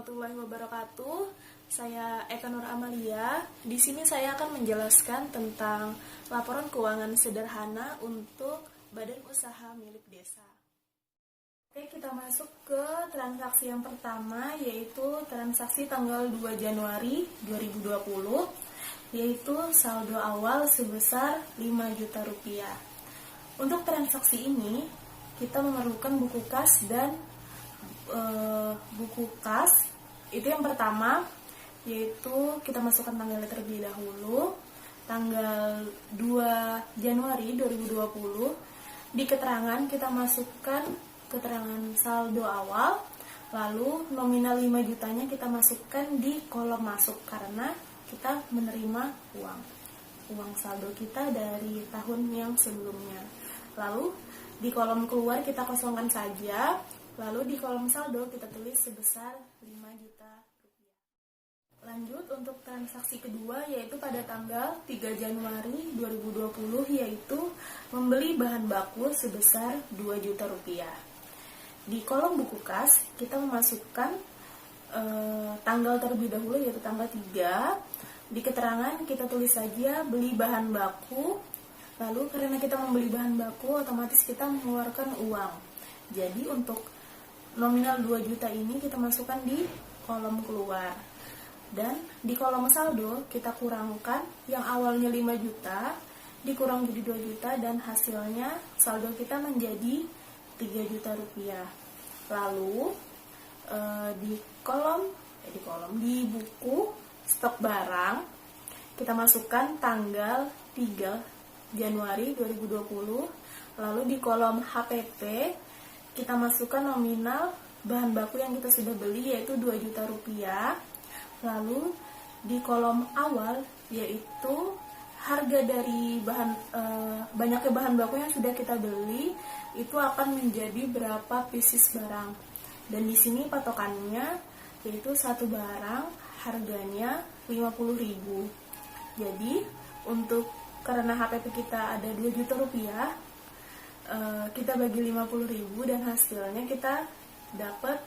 warahmatullahi wabarakatuh. Saya Eka Nur Amalia. Di sini saya akan menjelaskan tentang laporan keuangan sederhana untuk badan usaha milik desa. Oke, kita masuk ke transaksi yang pertama, yaitu transaksi tanggal 2 Januari 2020, yaitu saldo awal sebesar 5 juta rupiah. Untuk transaksi ini, kita memerlukan buku kas dan buku kas. Itu yang pertama, yaitu kita masukkan tanggalnya terlebih dahulu, tanggal 2 Januari 2020. Di keterangan kita masukkan keterangan saldo awal, lalu nominal 5 jutanya kita masukkan di kolom masuk karena kita menerima uang saldo kita dari tahun yang sebelumnya. Lalu di kolom keluar kita kosongkan saja. Lalu di kolom saldo kita tulis sebesar 5 juta rupiah. Lanjut untuk transaksi kedua, yaitu pada tanggal 3 Januari 2020, yaitu membeli bahan baku sebesar 2 juta rupiah. Di kolom buku kas kita memasukkan tanggal terlebih dahulu, yaitu tanggal 3. Di keterangan kita tulis saja beli bahan baku. Lalu karena kita membeli bahan baku, otomatis kita mengeluarkan uang. Jadi untuk nominal 2 juta ini kita masukkan di kolom keluar. Dan di kolom saldo kita kurangkan yang awalnya 5 juta dikurang jadi 2 juta dan hasilnya saldo kita menjadi 3 juta rupiah. Lalu di buku stok barang kita masukkan tanggal 3 Januari 2020. Lalu di kolom HPP kita masukkan nominal bahan baku yang kita sudah beli, yaitu 2 juta rupiah. Lalu di kolom awal, yaitu harga dari banyaknya bahan baku yang sudah kita beli itu akan menjadi berapa pieces barang. Dan di sini patokannya yaitu satu barang harganya 50.000. Jadi karena HPP kita ada 2 juta rupiah, kita bagi 50.000 dan hasilnya kita dapat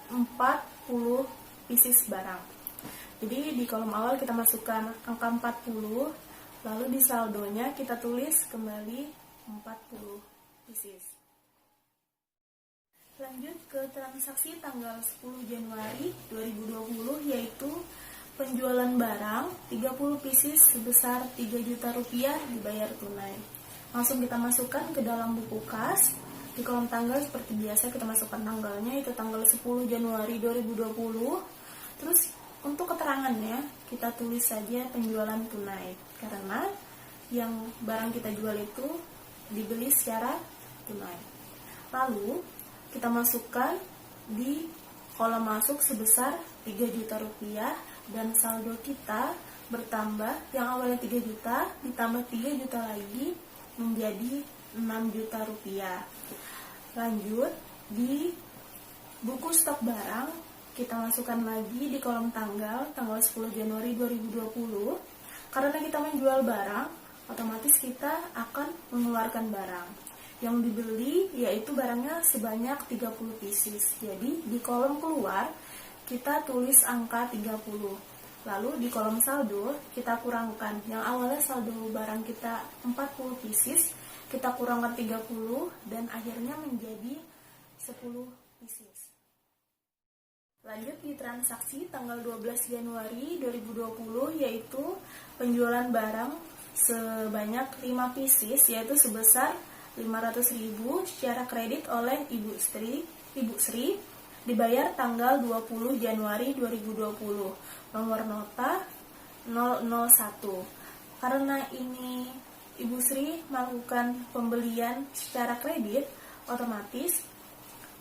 40 pieces barang. Jadi di kolom awal kita masukkan angka 40, lalu di saldonya kita tulis kembali 40 pieces. Lanjut ke transaksi tanggal 10 Januari 2020, yaitu penjualan barang 30 pieces sebesar 3 juta rupiah dibayar tunai. Langsung kita masukkan ke dalam buku kas. Di kolom tanggal seperti biasa kita masukkan tanggalnya, itu tanggal 10 Januari 2020. Terus untuk keterangannya kita tulis saja penjualan tunai karena yang barang kita jual itu dibeli secara tunai. Lalu kita masukkan di kolom masuk sebesar 3 juta rupiah dan saldo kita bertambah, yang awalnya 3 juta ditambah 3 juta lagi menjadi 6 juta rupiah. Lanjut di buku stok barang kita masukkan lagi di kolom tanggal 10 Januari 2020. Karena kita menjual barang, otomatis kita akan mengeluarkan barang yang dibeli, yaitu barangnya sebanyak 30 pieces. Jadi di kolom keluar kita tulis angka 30. Lalu di kolom saldo kita kurangkan, yang awalnya saldo barang kita 40 pieces, kita kurangkan 30 dan akhirnya menjadi 10 pieces. Lanjut di transaksi tanggal 12 Januari 2020, yaitu penjualan barang sebanyak 5 pieces, yaitu sebesar 500.000 secara kredit oleh Ibu Sri, dibayar tanggal 20 Januari 2020, nomor nota 001. Karena ini Ibu Sri melakukan pembelian secara kredit, otomatis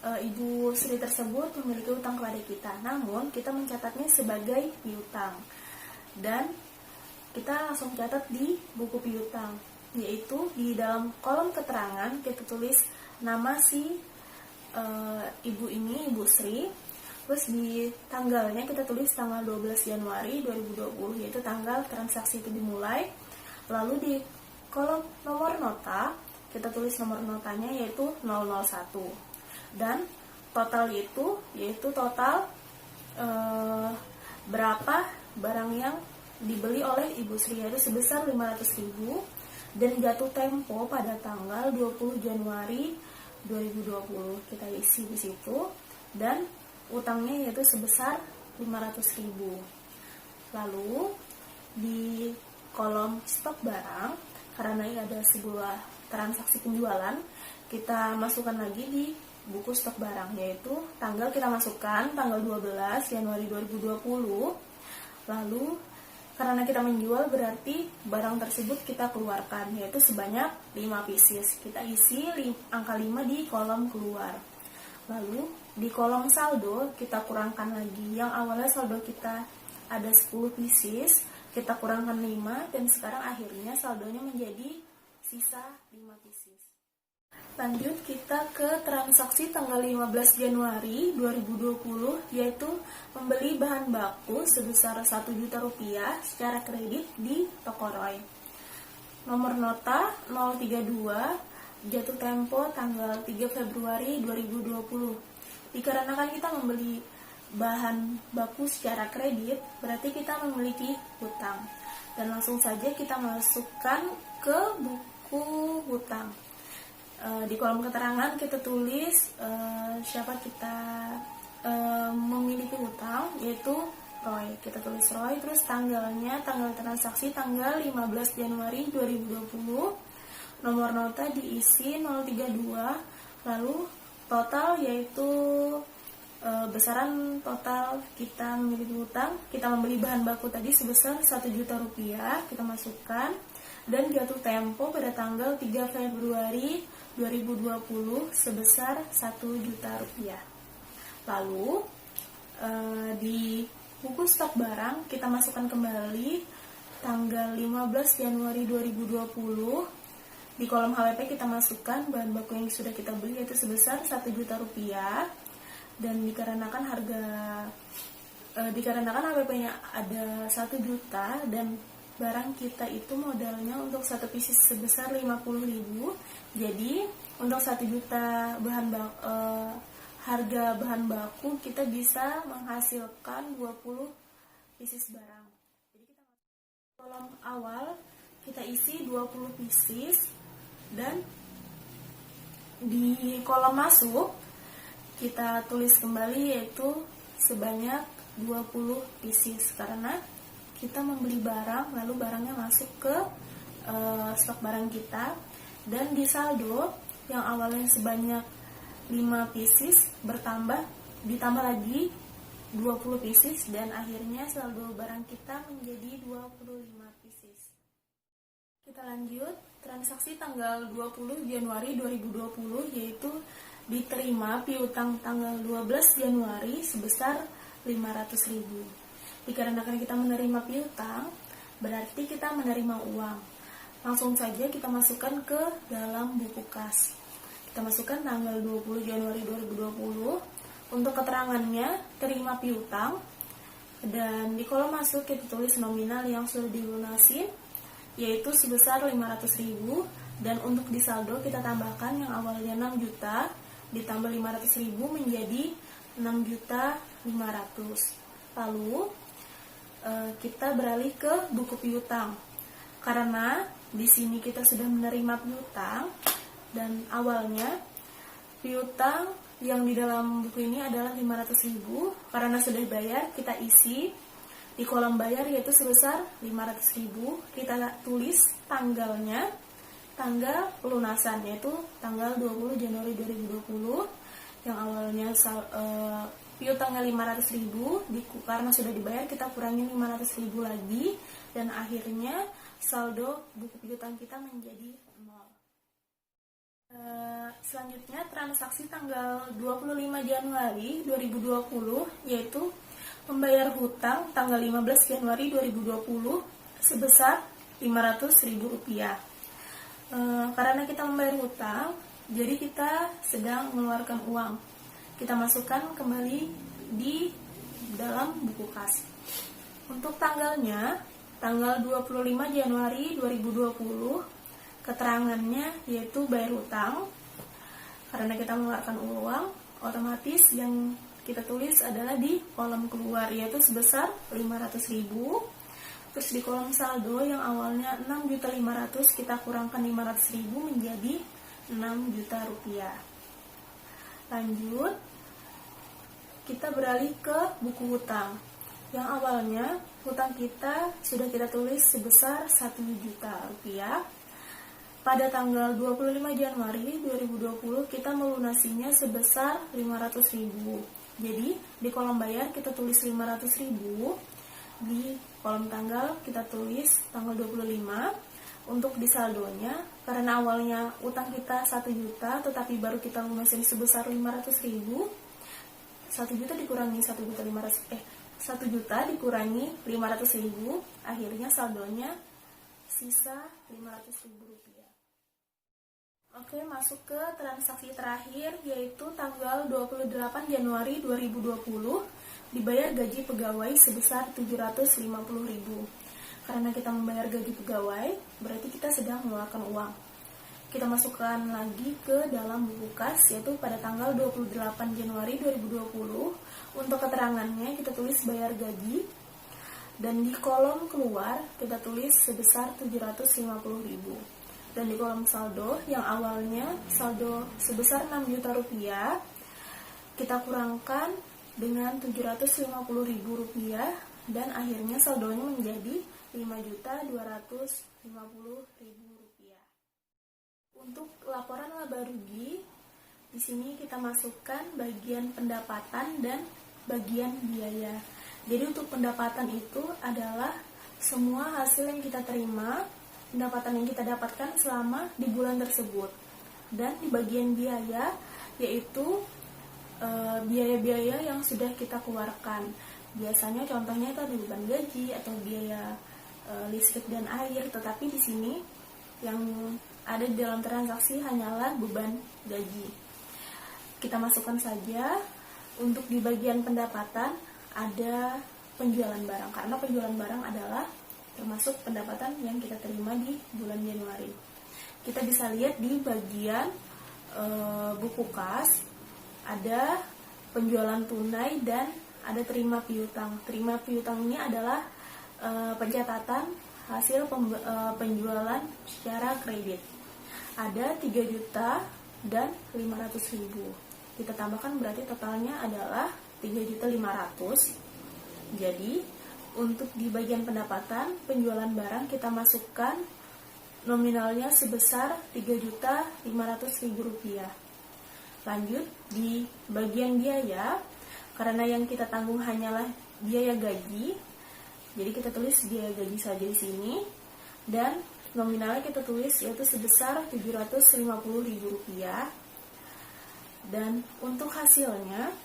Ibu Sri tersebut memiliki utang kepada kita. Namun kita mencatatnya sebagai piutang. Dan kita langsung catat di buku piutang, yaitu di dalam kolom keterangan kita tulis nama si ibu ini, Ibu Sri. Terus di tanggalnya kita tulis tanggal 12 Januari 2020, yaitu tanggal transaksi itu dimulai. Lalu di kolom nomor nota kita tulis nomor notanya, yaitu 001. Dan total itu yaitu total berapa barang yang dibeli oleh Ibu Sri, yaitu sebesar 500.000, dan jatuh tempo pada tanggal 20 Januari 2020. Kita isi di situ, dan utangnya yaitu sebesar 500.000. Lalu di kolom stok barang, karena ini ada sebuah transaksi penjualan, kita masukkan lagi di buku stok barang, yaitu tanggal kita masukkan tanggal 12 Januari 2020. Lalu karena kita menjual, berarti barang tersebut kita keluarkan, yaitu sebanyak 5 pieces. Kita isi angka 5 di kolom keluar. Lalu di kolom saldo kita kurangkan lagi. Yang awalnya saldo kita ada 10 pieces, kita kurangkan 5, dan sekarang akhirnya saldonya menjadi sisa 5 pieces. Lanjut kita ke transaksi tanggal 15 Januari 2020, yaitu membeli bahan baku sebesar 1 juta rupiah secara kredit di toko Roy. Nomor nota 032, jatuh tempo tanggal 3 Februari 2020. Dikarenakan kita membeli bahan baku secara kredit, berarti kita memiliki hutang. Dan langsung saja kita masukkan ke buku hutang. Di kolom keterangan kita tulis siapa kita memiliki hutang, yaitu Roy. Kita tulis Roy, terus tanggalnya, tanggal transaksi tanggal 15 Januari 2020. Nomor nota diisi 032, lalu total yaitu besaran total kita memiliki hutang. Kita membeli bahan baku tadi sebesar 1 juta rupiah, kita masukkan, dan jatuh tempo pada tanggal 3 Februari 2020 sebesar 1 juta rupiah. Lalu di buku stok barang kita masukkan kembali tanggal 15 Januari 2020. Di kolom HWP kita masukkan bahan baku yang sudah kita beli, yaitu sebesar 1 juta rupiah. Dan dikarenakan HWP-nya ada 1 juta dan barang kita itu modalnya untuk 1 pieces sebesar 50.000. Jadi untuk 1 juta harga bahan baku kita bisa menghasilkan 20 pieces barang. Jadi kita kolom awal kita isi 20 pieces, dan di kolom masuk kita tulis kembali yaitu sebanyak 20 pieces, karena kita membeli barang lalu barangnya masuk ke stok barang kita. Dan di saldo yang awalnya sebanyak 5 pieces ditambah lagi 20 pieces, dan akhirnya saldo barang kita menjadi 25 pieces. Kita lanjut transaksi tanggal 20 Januari 2020, yaitu diterima piutang tanggal 12 Januari sebesar 500.000. Dikarenakan kita menerima piutang, berarti kita menerima uang. Langsung saja kita masukkan ke dalam buku kas. Kita masukkan tanggal 20 Januari 2020. Untuk keterangannya, terima piutang. Dan di kolom masuk kita tulis nominal yang sudah dilunasi, yaitu sebesar 500.000. Dan untuk di saldo kita tambahkan yang awalnya 6 juta, ditambah 500.000 menjadi 6.500.000. Lalu kita beralih ke buku piutang, karena di sini kita sudah menerima piutang, dan awalnya piutang yang di dalam buku ini adalah 500.000. Karena sudah bayar, kita isi di kolom bayar yaitu sebesar 500.000. Kita tulis tanggalnya, tanggal pelunasan, yaitu tanggal 20 Januari 2020. Yang awalnya piutangnya 500.000, karena sudah dibayar kita kurangin 500.000 lagi, dan akhirnya saldo buku piutang kita menjadi 0. Selanjutnya transaksi tanggal 25 Januari 2020, yaitu membayar hutang tanggal 15 Januari 2020 sebesar 500.000 rupiah. Karena kita membayar hutang, jadi kita sedang mengeluarkan uang. Kita masukkan kembali di dalam buku kas. Untuk tanggalnya, tanggal 25 Januari 2020, keterangannya yaitu bayar hutang. Karena kita mengeluarkan uang, otomatis yang kita tulis adalah di kolom keluar, yaitu sebesar 500.000. Terus di kolom saldo yang awalnya 6.500.000 kita kurangkan 500.000 menjadi 6 juta rupiah. Lanjut, kita beralih ke buku hutang. Yang awalnya hutang kita sudah kita tulis sebesar 1 juta rupiah. Pada tanggal 25 Januari 2020 kita melunasinya sebesar 500.000. Jadi di kolom bayar kita tulis 500.000, di kolom tanggal kita tulis tanggal 25. Untuk di saldonya, karena awalnya utang kita 1 juta tetapi baru kita lunasin sebesar 500.000, 1 juta dikurangi 1 juta dikurangi 500.000, akhirnya saldonya sisa 500.000 rupiah. Oke, masuk ke transaksi terakhir, yaitu tanggal 28 Januari 2020 dibayar gaji pegawai sebesar 750.000. Karena kita membayar gaji pegawai, berarti kita sedang mengeluarkan uang. Kita masukkan lagi ke dalam buku kas, yaitu pada tanggal 28 Januari 2020. Untuk keterangannya kita tulis bayar gaji, dan di kolom keluar kita tulis sebesar 750.000. Dan di kolom saldo yang awalnya saldo sebesar 6 juta rupiah, kita kurangkan dengan 750.000 rupiah, dan akhirnya saldonya menjadi 5.250.000 rupiah. Untuk laporan laba rugi, di sini kita masukkan bagian pendapatan dan bagian biaya. Jadi untuk pendapatan itu adalah semua hasil yang kita terima, pendapatan yang kita dapatkan selama di bulan tersebut. Dan di bagian biaya, yaitu biaya-biaya yang sudah kita keluarkan. Biasanya contohnya itu ada beban gaji atau biaya listrik dan air, tetapi di sini yang ada di dalam transaksi hanyalah beban gaji. Kita masukkan saja. Untuk di bagian pendapatan ada penjualan barang, karena penjualan barang adalah termasuk pendapatan yang kita terima di bulan Januari. Kita bisa lihat di bagian buku kas ada penjualan tunai dan ada terima piutang. Terima piutang ini adalah pencatatan hasil penjualan secara kredit. Ada 3 juta dan 500.000. Kita tambahkan berarti totalnya adalah 3.500.000. Jadi untuk di bagian pendapatan penjualan barang kita masukkan nominalnya sebesar 3.500.000 rupiah. Lanjut di bagian biaya, karena yang kita tanggung hanyalah biaya gaji, jadi kita tulis biaya gaji saja di sini, dan nominalnya kita tulis yaitu sebesar 750.000 rupiah. Dan untuk hasilnya,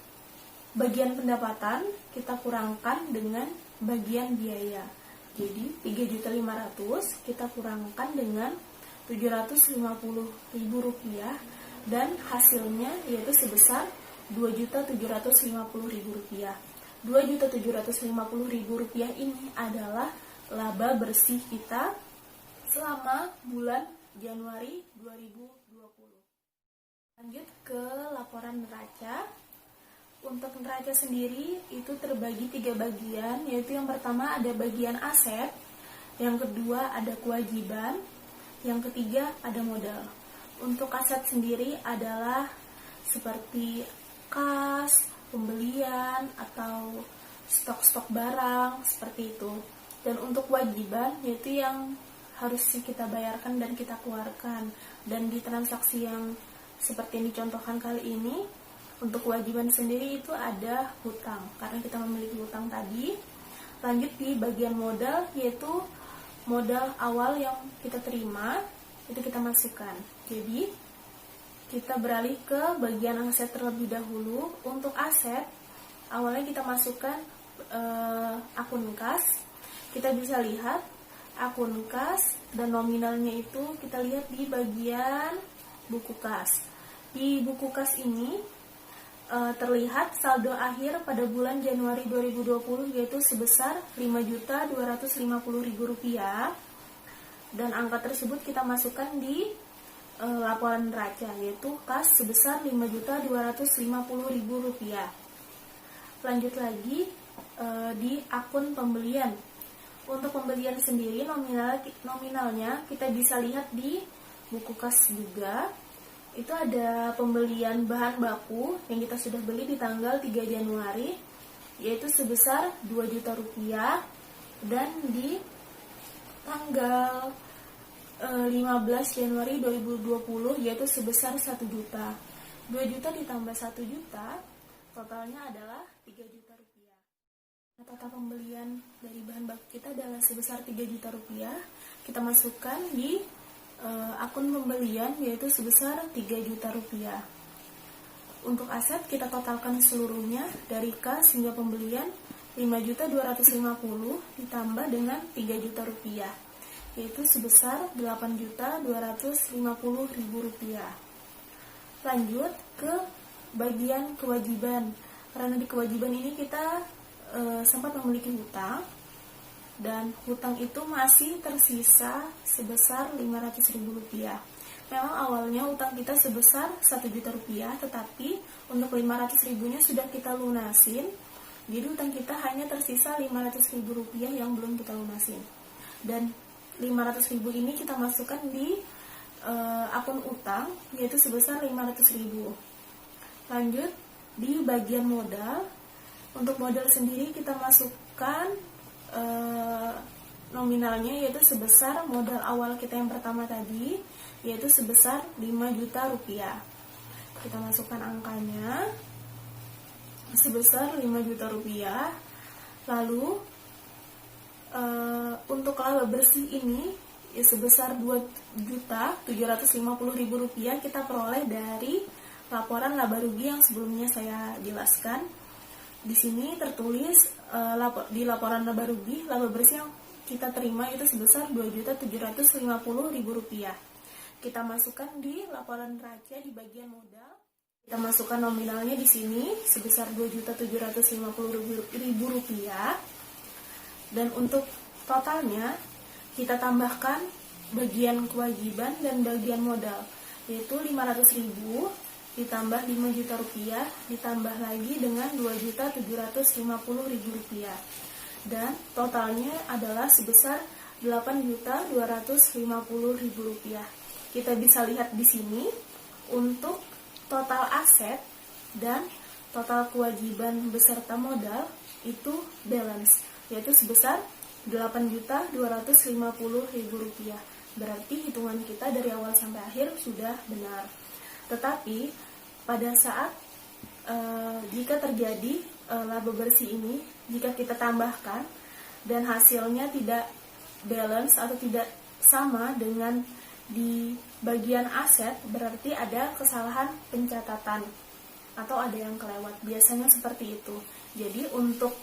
bagian pendapatan kita kurangkan dengan bagian biaya. Jadi 3.500.000 kita kurangkan dengan 750.000 rupiah, dan hasilnya yaitu sebesar 2.750.000 rupiah. 2.750.000 rupiah ini adalah laba bersih kita selama bulan Januari 2020. Lanjut ke laporan neraca. Untuk neraca sendiri itu terbagi 3 bagian, yaitu yang pertama ada bagian aset, yang kedua ada kewajiban, yang ketiga ada modal. Untuk aset sendiri adalah seperti kas, pembelian, atau stok-stok barang, seperti itu. Dan untuk kewajiban, yaitu yang harus kita bayarkan dan kita keluarkan. Dan di transaksi yang seperti yang dicontohkan kali ini, untuk kewajiban sendiri itu ada hutang, karena kita memiliki hutang tadi. Lanjut di bagian modal, yaitu modal awal yang kita terima, itu kita masukkan. Jadi kita beralih ke bagian aset terlebih dahulu. Untuk aset, awalnya kita masukkan akun kas. Kita bisa lihat akun kas dan nominalnya itu kita lihat di bagian buku kas. Di buku kas ini terlihat saldo akhir pada bulan Januari 2020 yaitu sebesar 5.250.000 rupiah, dan angka tersebut kita masukkan di laporan neraca, yaitu kas sebesar 5.250.000 rupiah. Lanjut lagi di akun pembelian. Untuk pembelian sendiri nominalnya kita bisa lihat di buku kas juga. Itu ada pembelian bahan baku yang kita sudah beli di tanggal 3 Januari, yaitu sebesar 2 juta rupiah, dan di tanggal 15 Januari 2020 yaitu sebesar 1 juta. 2 juta ditambah 1 juta totalnya adalah 3 juta rupiah. Total pembelian dari bahan baku kita adalah sebesar 3 juta rupiah. Kita masukkan di akun pembelian yaitu sebesar 3 juta rupiah. Untuk aset kita totalkan seluruhnya dari kas hingga pembelian 5.250 ditambah dengan 3 juta rupiah, yaitu sebesar 8.250.000 rupiah. Lanjut ke bagian kewajiban. Karena di kewajiban ini kita sempat memiliki hutang, dan hutang itu masih tersisa sebesar 500.000 rupiah. Memang awalnya hutang kita sebesar 1 juta rupiah, tetapi untuk 500 ribunya sudah kita lunasin. Jadi hutang kita hanya tersisa 500.000 rupiah yang belum kita lunasin. Dan 500.000 ini kita masukkan di akun utang, yaitu sebesar 500.000. Lanjut di bagian modal. Untuk modal sendiri kita masukkan nominalnya, yaitu sebesar modal awal kita yang pertama tadi, yaitu sebesar 5 juta rupiah. Kita masukkan angkanya sebesar 5 juta rupiah. Lalu untuk laba bersih ini sebesar 2.750.000 rupiah kita peroleh dari laporan laba rugi yang sebelumnya saya jelaskan. Di sini tertulis di laporan laba rugi, laba bersih yang kita terima itu sebesar 2.750.000 rupiah. Kita masukkan di laporan neraca di bagian modal. Kita masukkan nominalnya di sini sebesar 2.750.000 rupiah. Dan untuk totalnya kita tambahkan bagian kewajiban dan bagian modal, yaitu 500.000 ditambah 5 juta rupiah ditambah lagi dengan 2.750.000 rupiah. Dan totalnya adalah sebesar 8.250.000 rupiah. Kita bisa lihat di sini untuk total aset dan total kewajiban beserta modal itu balance, yaitu sebesar 8.250.000 rupiah. Berarti hitungan kita dari awal sampai akhir sudah benar. Tetapi pada saat jika terjadi laba bersih ini, jika kita tambahkan dan hasilnya tidak balance atau tidak sama dengan di bagian aset, berarti ada kesalahan pencatatan atau ada yang kelewat. Biasanya seperti itu. Jadi untuk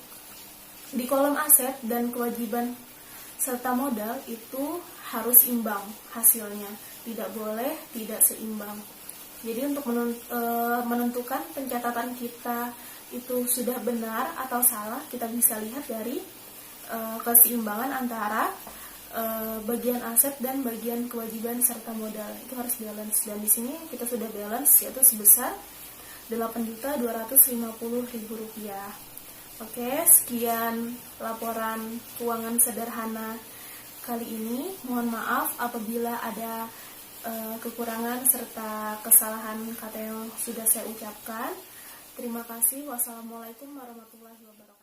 di kolom aset dan kewajiban serta modal itu harus imbang hasilnya, tidak boleh tidak seimbang. Jadi untuk menentukan pencatatan kita itu sudah benar atau salah, kita bisa lihat dari keseimbangan antara bagian aset dan bagian kewajiban serta modal. Itu harus balance, dan di sini kita sudah balance, yaitu sebesar 8.250.000 rupiah. Oke, sekian laporan keuangan sederhana kali ini. Mohon maaf apabila ada kekurangan serta kesalahan kata yang sudah saya ucapkan. Terima kasih. Wassalamualaikum warahmatullahi wabarakatuh.